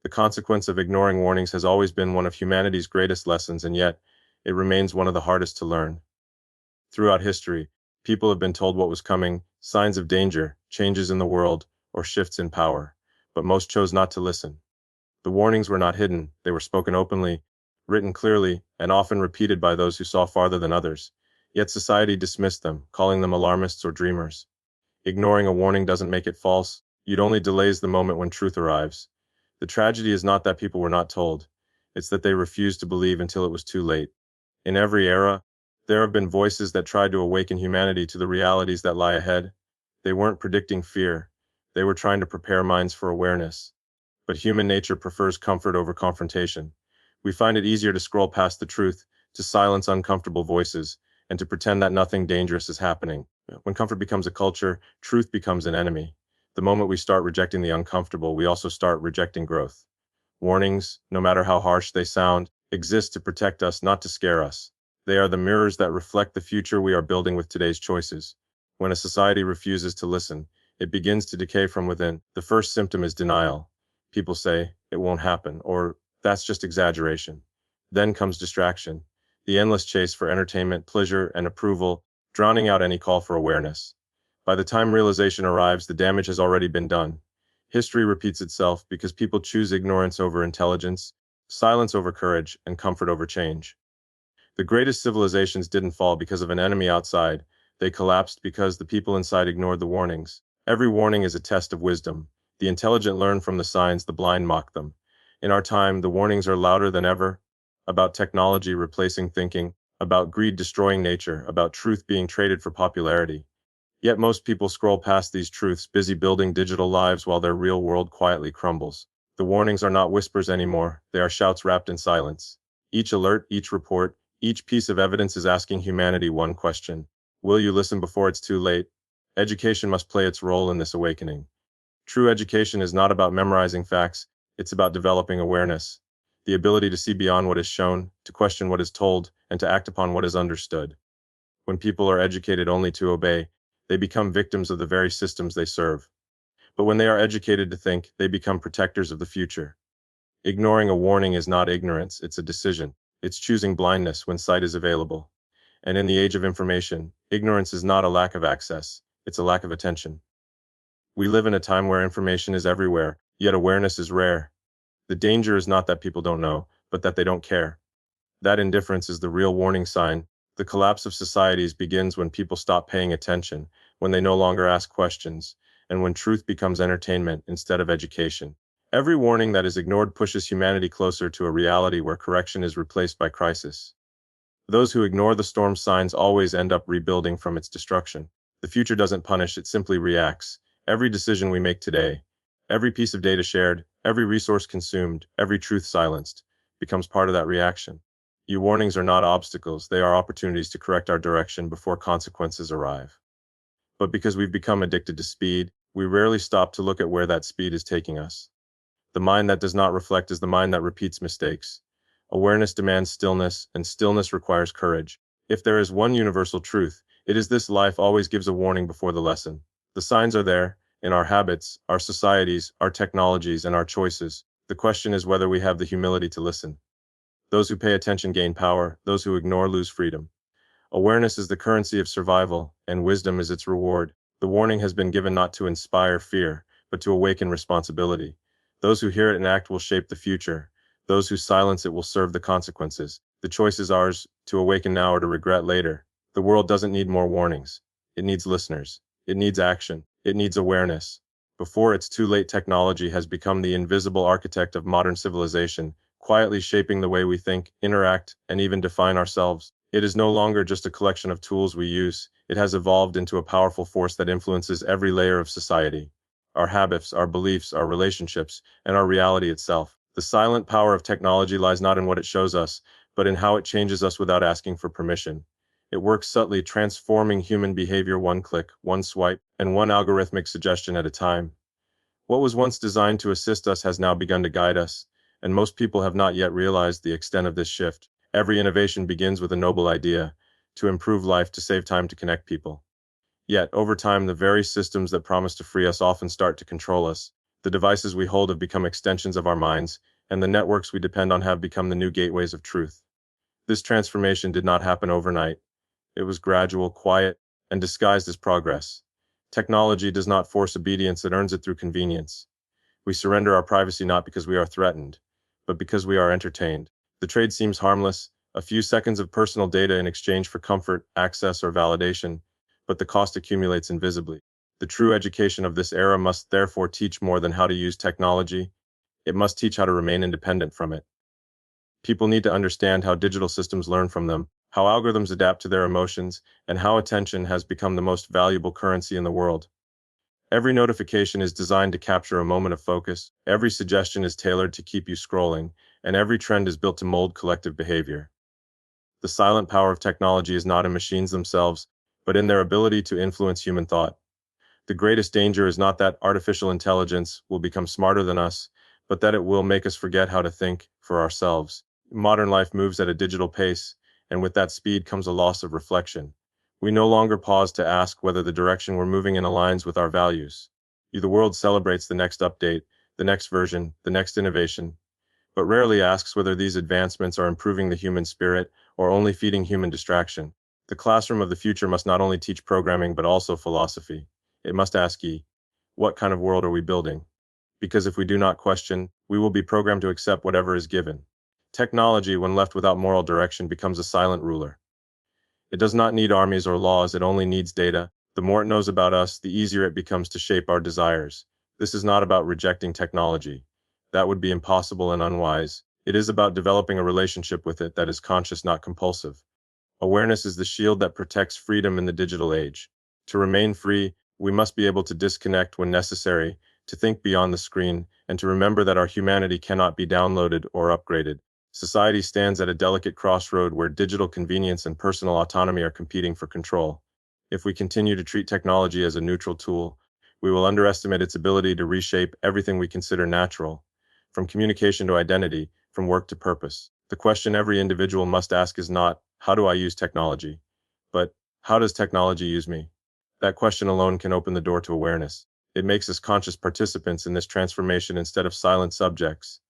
The consequence of ignoring warnings has always been one of humanity's greatest lessons, and yet, it remains one of the hardest to learn. Throughout history, people have been told what was coming, signs of danger, changes in the world, or shifts in power, but most chose not to listen. The warnings were not hidden, they were spoken openly, written clearly, and often repeated by those who saw farther than others. Yet society dismissed them, calling them alarmists or dreamers. Ignoring a warning doesn't make it false, it only delays the moment when truth arrives. The tragedy is not that people were not told, it's that they refused to believe until it was too late. In every era, there have been voices that tried to awaken humanity to the realities that lie ahead. They weren't predicting fear, they were trying to prepare minds for awareness. But human nature prefers comfort over confrontation. We find it easier to scroll past the truth, to silence uncomfortable voices, and to pretend that nothing dangerous is happening. When comfort becomes a culture, truth becomes an enemy. The moment we start rejecting the uncomfortable, we also start rejecting growth. Warnings, no matter how harsh they sound, exist to protect us, not to scare us. They are the mirrors that reflect the future we are building with today's choices. When a society refuses to listen, it begins to decay from within. The first symptom is denial. People say, it won't happen, or that's just exaggeration. Then comes distraction, the endless chase for entertainment, pleasure, and approval, drowning out any call for awareness. By the time realization arrives, the damage has already been done. History repeats itself because people choose ignorance over intelligence, silence over courage, and comfort over change. The greatest civilizations didn't fall because of an enemy outside, they collapsed because the people inside ignored the warnings. Every warning is a test of wisdom. The intelligent learn from the signs, the blind mock them. In our time, the warnings are louder than ever, about technology replacing thinking, about greed destroying nature, about truth being traded for popularity. Yet most people scroll past these truths, busy building digital lives while their real world quietly crumbles. The warnings are not whispers anymore, they are shouts wrapped in silence. Each alert, each report, each piece of evidence is asking humanity one question. Will you listen before it's too late? Education must play its role in this awakening. True education is not about memorizing facts, it's about developing awareness, the ability to see beyond what is shown, to question what is told, and to act upon what is understood. When people are educated only to obey, they become victims of the very systems they serve. But when they are educated to think, they become protectors of the future. Ignoring a warning is not ignorance, it's a decision. It's choosing blindness when sight is available. And in the age of information, ignorance is not a lack of access, it's a lack of attention. We live in a time where information is everywhere, yet awareness is rare. The danger is not that people don't know, but that they don't care. That indifference is the real warning sign. The collapse of societies begins when people stop paying attention, when they no longer ask questions, and when truth becomes entertainment instead of education. Every warning that is ignored pushes humanity closer to a reality where correction is replaced by crisis. Those who ignore the storm signs always end up rebuilding from its destruction. The future doesn't punish, it simply reacts. Every decision we make today, every piece of data shared, every resource consumed, every truth silenced, becomes part of that reaction. Your warnings are not obstacles, they are opportunities to correct our direction before consequences arrive. But because we've become addicted to speed, we rarely stop to look at where that speed is taking us. The mind that does not reflect is the mind that repeats mistakes. Awareness demands stillness, and stillness requires courage. If there is one universal truth, it is this: life always gives a warning before the lesson. The signs are there, in our habits, our societies, our technologies, and our choices. The question is whether we have the humility to listen. Those who pay attention gain power, those who ignore lose freedom. Awareness is the currency of survival, and wisdom is its reward. The warning has been given not to inspire fear, but to awaken responsibility. Those who hear it and act will shape the future. Those who silence it will serve the consequences. The choice is ours, to awaken now or to regret later. The world doesn't need more warnings. It needs listeners. It needs action. It needs awareness. Before it's too late, technology has become the invisible architect of modern civilization, quietly shaping the way we think, interact, and even define ourselves. It is no longer just a collection of tools we use. It has evolved into a powerful force that influences every layer of society. Our habits, our beliefs, our relationships, and our reality itself. The silent power of technology lies not in what it shows us, but in how it changes us without asking for permission. It works subtly, transforming human behavior one click, one swipe, and one algorithmic suggestion at a time. What was once designed to assist us has now begun to guide us, and most people have not yet realized the extent of this shift. Every innovation begins with a noble idea: to improve life, to save time, to connect people. Yet, over time, the very systems that promise to free us often start to control us. The devices we hold have become extensions of our minds, and the networks we depend on have become the new gateways of truth. This transformation did not happen overnight. It was gradual, quiet, and disguised as progress. Technology does not force obedience, it earns it through convenience. We surrender our privacy not because we are threatened, but because we are entertained. The trade seems harmless, a few seconds of personal data in exchange for comfort, access, or validation, but the cost accumulates invisibly. The true education of this era must therefore teach more than how to use technology. It must teach how to remain independent from it. People need to understand how digital systems learn from them, how algorithms adapt to their emotions, and how attention has become the most valuable currency in the world. Every notification is designed to capture a moment of focus, every suggestion is tailored to keep you scrolling, and every trend is built to mold collective behavior. The silent power of technology is not in machines themselves, but in their ability to influence human thought. The greatest danger is not that artificial intelligence will become smarter than us, but that it will make us forget how to think for ourselves. Modern life moves at a digital pace, and with that speed comes a loss of reflection. We no longer pause to ask whether the direction we're moving in aligns with our values. The world celebrates the next update, the next version, the next innovation, but rarely asks whether these advancements are improving the human spirit or only feeding human distraction. The classroom of the future must not only teach programming but also philosophy. It must ask what kind of world are we building? Because if we do not question, we will be programmed to accept whatever is given. Technology, when left without moral direction, becomes a silent ruler. It does not need armies or laws, it only needs data. The more it knows about us, the easier it becomes to shape our desires. This is not about rejecting technology. That would be impossible and unwise. It is about developing a relationship with it that is conscious, not compulsive. Awareness is the shield that protects freedom in the digital age. To remain free, we must be able to disconnect when necessary, to think beyond the screen, and to remember that our humanity cannot be downloaded or upgraded. Society stands at a delicate crossroad where digital convenience and personal autonomy are competing for control. If we continue to treat technology as a neutral tool, we will underestimate its ability to reshape everything we consider natural, from communication to identity, from work to purpose. The question every individual must ask is not, how do I use technology? But, how does technology use me? That question alone can open the door to awareness. It makes us conscious participants in this transformation instead of silent subjects.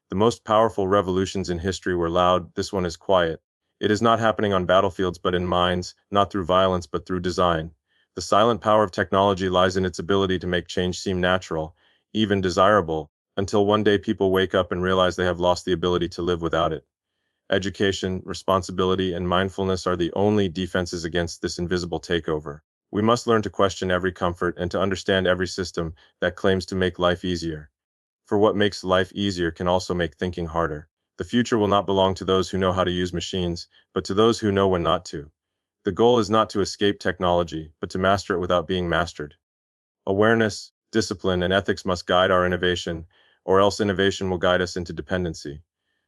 The most powerful revolutions in history were loud, this one is quiet. It is not happening on battlefields but in minds, not through violence but through design. The silent power of technology lies in its ability to make change seem natural, even desirable, until one day people wake up and realize they have lost the ability to live without it. Education, responsibility, and mindfulness are the only defenses against this invisible takeover. We must learn to question every comfort and to understand every system that claims to make life easier. For what makes life easier can also make thinking harder. The future will not belong to those who know how to use machines, but to those who know when not to. The goal is not to escape technology, but to master it without being mastered. Awareness, discipline, and ethics must guide our innovation, or else innovation will guide us into dependency.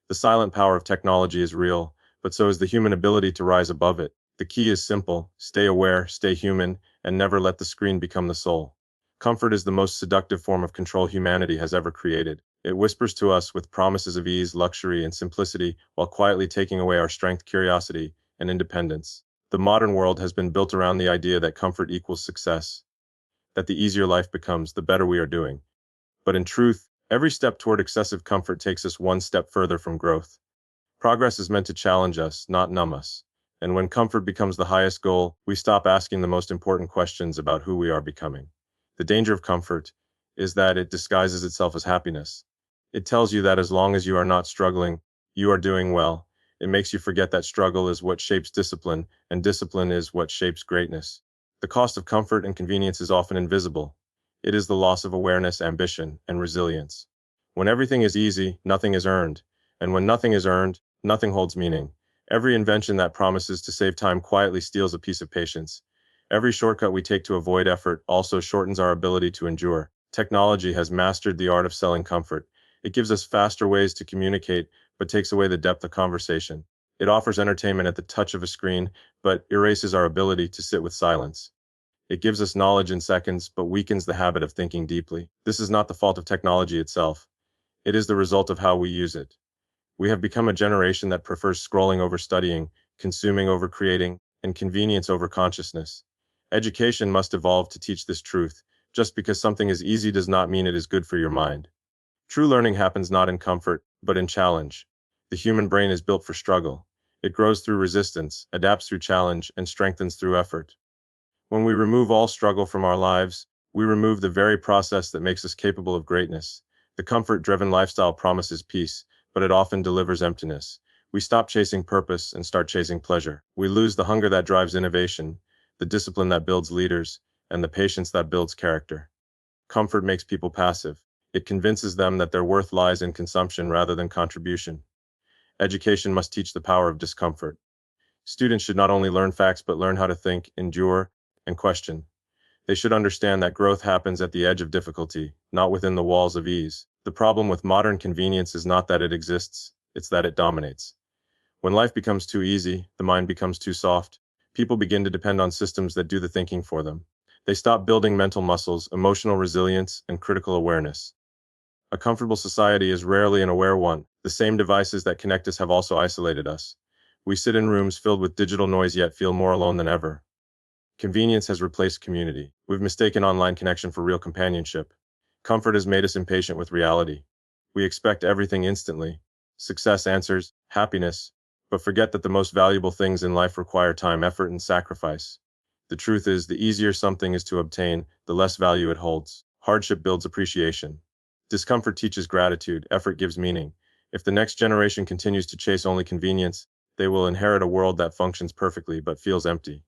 The silent power of technology is real, but so is the human ability to rise above it. The key is simple: stay aware, stay human, and never let the screen become the soul. Comfort is the most seductive form of control humanity has ever created. It whispers to us with promises of ease, luxury, and simplicity, while quietly taking away our strength, curiosity, and independence. The modern world has been built around the idea that comfort equals success, that the easier life becomes, the better we are doing. But in truth, every step toward excessive comfort takes us one step further from growth. Progress is meant to challenge us, not numb us. And when comfort becomes the highest goal, we stop asking the most important questions about who we are becoming. The danger of comfort is that it disguises itself as happiness. It tells you that as long as you are not struggling, you are doing well. It makes you forget that struggle is what shapes discipline, and discipline is what shapes greatness. The cost of comfort and convenience is often invisible. It is the loss of awareness, ambition, and resilience. When everything is easy, nothing is earned. And when nothing is earned, nothing holds meaning. Every invention that promises to save time quietly steals a piece of patience. Every shortcut we take to avoid effort also shortens our ability to endure. Technology has mastered the art of selling comfort. It gives us faster ways to communicate, but takes away the depth of conversation. It offers entertainment at the touch of a screen, but erases our ability to sit with silence. It gives us knowledge in seconds, but weakens the habit of thinking deeply. This is not the fault of technology itself. It is the result of how we use it. We have become a generation that prefers scrolling over studying, consuming over creating, and convenience over consciousness. Education must evolve to teach this truth. Just because something is easy does not mean it is good for your mind. True learning happens not in comfort, but in challenge. The human brain is built for struggle. It grows through resistance, adapts through challenge, and strengthens through effort. When we remove all struggle from our lives, we remove the very process that makes us capable of greatness. The comfort-driven lifestyle promises peace, but it often delivers emptiness. We stop chasing purpose and start chasing pleasure. We lose the hunger that drives innovation, the discipline that builds leaders, and the patience that builds character. Comfort makes people passive. It convinces them that their worth lies in consumption rather than contribution. Education must teach the power of discomfort. Students should not only learn facts but learn how to think, endure, and question. They should understand that growth happens at the edge of difficulty, not within the walls of ease. The problem with modern convenience is not that it exists, it's that it dominates. When life becomes too easy, the mind becomes too soft. People begin to depend on systems that do the thinking for them. They stop building mental muscles, emotional resilience, and critical awareness. A comfortable society is rarely an aware one. The same devices that connect us have also isolated us. We sit in rooms filled with digital noise yet feel more alone than ever. Convenience has replaced community. We've mistaken online connection for real companionship. Comfort has made us impatient with reality. We expect everything instantly. Success, answers, happiness, but forget that the most valuable things in life require time, effort, and sacrifice. The truth is, the easier something is to obtain, the less value it holds. Hardship builds appreciation. Discomfort teaches gratitude, effort gives meaning. If the next generation continues to chase only convenience, they will inherit a world that functions perfectly but feels empty.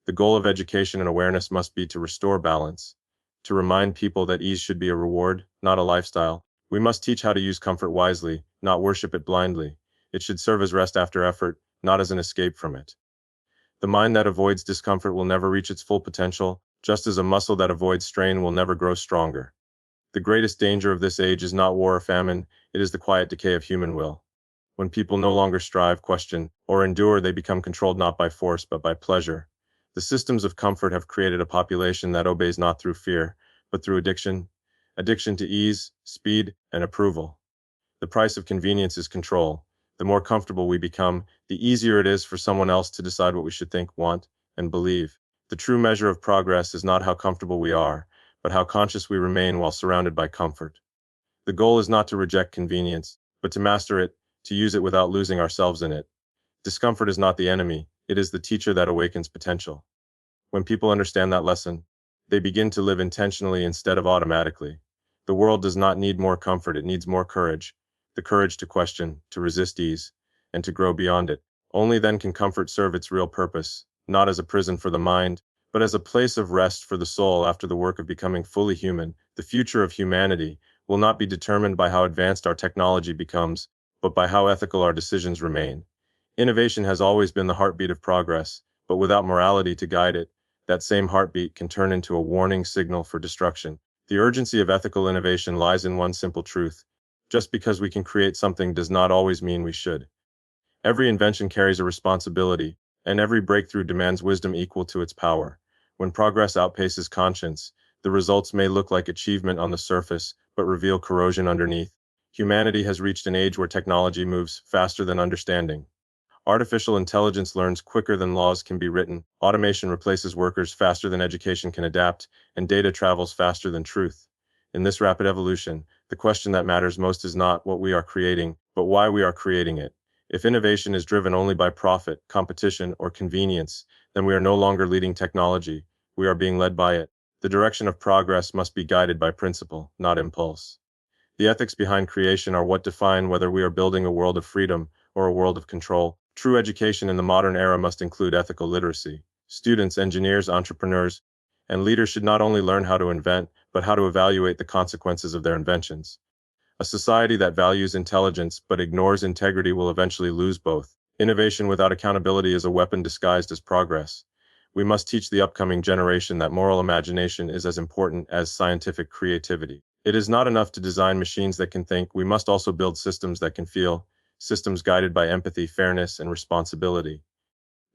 The goal of education and awareness must be to restore balance, to remind people that ease should be a reward, not a lifestyle. We must teach how to use comfort wisely, not worship it blindly. It should serve as rest after effort, not as an escape from it. The mind that avoids discomfort will never reach its full potential, just as a muscle that avoids strain will never grow stronger. The greatest danger of this age is not war or famine, it is the quiet decay of human will. When people no longer strive, question, or endure, they become controlled not by force but by pleasure. The systems of comfort have created a population that obeys not through fear, but through addiction to ease, speed, and approval. The price of convenience is control. The more comfortable we become, the easier it is for someone else to decide what we should think, want, and believe. The true measure of progress is not how comfortable we are, but how conscious we remain while surrounded by comfort. The goal is not to reject convenience, but to master it, to use it without losing ourselves in it. Discomfort is not the enemy, it is the teacher that awakens potential. When people understand that lesson, they begin to live intentionally instead of automatically. The world does not need more comfort, it needs more courage. The courage to question, to resist ease, and to grow beyond it. Only then can comfort serve its real purpose, not as a prison for the mind, but as a place of rest for the soul after the work of becoming fully human. The future of humanity will not be determined by how advanced our technology becomes, but by how ethical our decisions remain. Innovation has always been the heartbeat of progress, but without morality to guide it, that same heartbeat can turn into a warning signal for destruction. The urgency of ethical innovation lies in one simple truth. Just because we can create something does not always mean we should. Every invention carries a responsibility, and every breakthrough demands wisdom equal to its power. When progress outpaces conscience, the results may look like achievement on the surface, but reveal corrosion underneath. Humanity has reached an age where technology moves faster than understanding. Artificial intelligence learns quicker than laws can be written, automation replaces workers faster than education can adapt, and data travels faster than truth. In this rapid evolution, the question that matters most is not what we are creating, but why we are creating it. If innovation is driven only by profit, competition, or convenience, then we are no longer leading technology, we are being led by it. The direction of progress must be guided by principle, not impulse. The ethics behind creation are what define whether we are building a world of freedom or a world of control. True education in the modern era must include ethical literacy. Students, engineers, entrepreneurs, and leaders should not only learn how to invent, but how to evaluate the consequences of their inventions. A society that values intelligence but ignores integrity will eventually lose both. Innovation without accountability is a weapon disguised as progress. We must teach the upcoming generation that moral imagination is as important as scientific creativity. It is not enough to design machines that can think, we must also build systems that can feel, systems guided by empathy, fairness, and responsibility.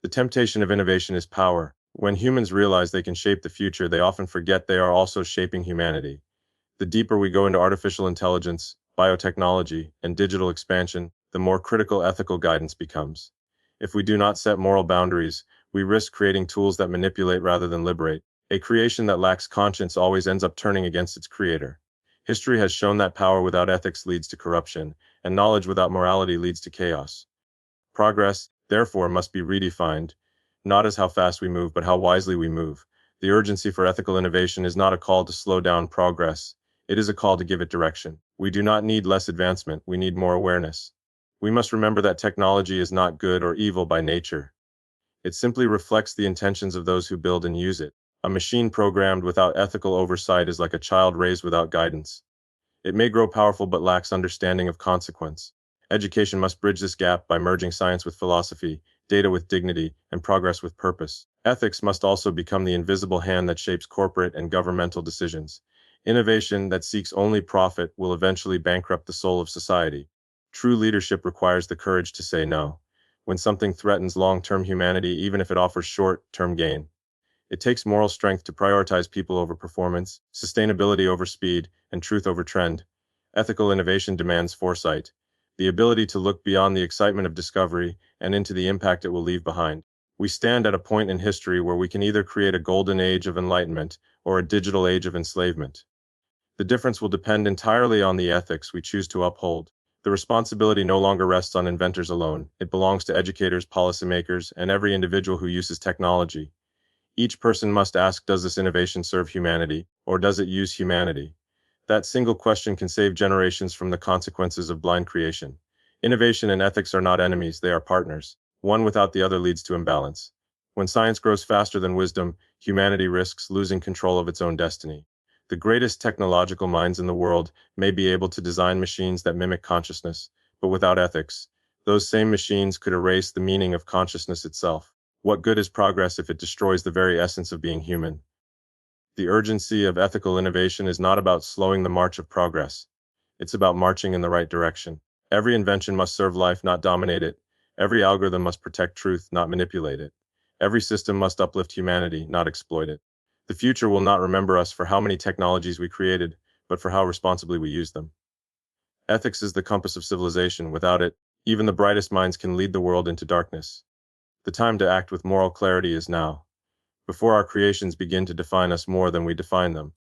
The temptation of innovation is power. When humans realize they can shape the future, they often forget they are also shaping humanity. The deeper we go into artificial intelligence, biotechnology, and digital expansion, the more critical ethical guidance becomes. If we do not set moral boundaries, we risk creating tools that manipulate rather than liberate. A creation that lacks conscience always ends up turning against its creator. History has shown that power without ethics leads to corruption, and knowledge without morality leads to chaos. Progress, therefore, must be redefined, not as how fast we move, but how wisely we move. The urgency for ethical innovation is not a call to slow down progress, it is a call to give it direction. We do not need less advancement, we need more awareness. We must remember that technology is not good or evil by nature. It simply reflects the intentions of those who build and use it. A machine programmed without ethical oversight is like a child raised without guidance. It may grow powerful but lacks understanding of consequence. Education must bridge this gap by merging science with philosophy, data with dignity, and progress with purpose. Ethics must also become the invisible hand that shapes corporate and governmental decisions. Innovation that seeks only profit will eventually bankrupt the soul of society. True leadership requires the courage to say no when something threatens long-term humanity, even if it offers short-term gain. It takes moral strength to prioritize people over performance, sustainability over speed, and truth over trend. Ethical innovation demands foresight, the ability to look beyond the excitement of discovery and into the impact it will leave behind. We stand at a point in history where we can either create a golden age of enlightenment or a digital age of enslavement. The difference will depend entirely on the ethics we choose to uphold. The responsibility no longer rests on inventors alone. It belongs to educators, policymakers, and every individual who uses technology. Each person must ask, does this innovation serve humanity, or does it use humanity? That single question can save generations from the consequences of blind creation. Innovation and ethics are not enemies, they are partners. One without the other leads to imbalance. When science grows faster than wisdom, humanity risks losing control of its own destiny. The greatest technological minds in the world may be able to design machines that mimic consciousness, but without ethics, those same machines could erase the meaning of consciousness itself. What good is progress if it destroys the very essence of being human? The urgency of ethical innovation is not about slowing the march of progress. It's about marching in the right direction. Every invention must serve life, not dominate it. Every algorithm must protect truth, not manipulate it. Every system must uplift humanity, not exploit it. The future will not remember us for how many technologies we created, but for how responsibly we use them. Ethics is the compass of civilization. Without it, even the brightest minds can lead the world into darkness. The time to act with moral clarity is now, before our creations begin to define us more than we define them.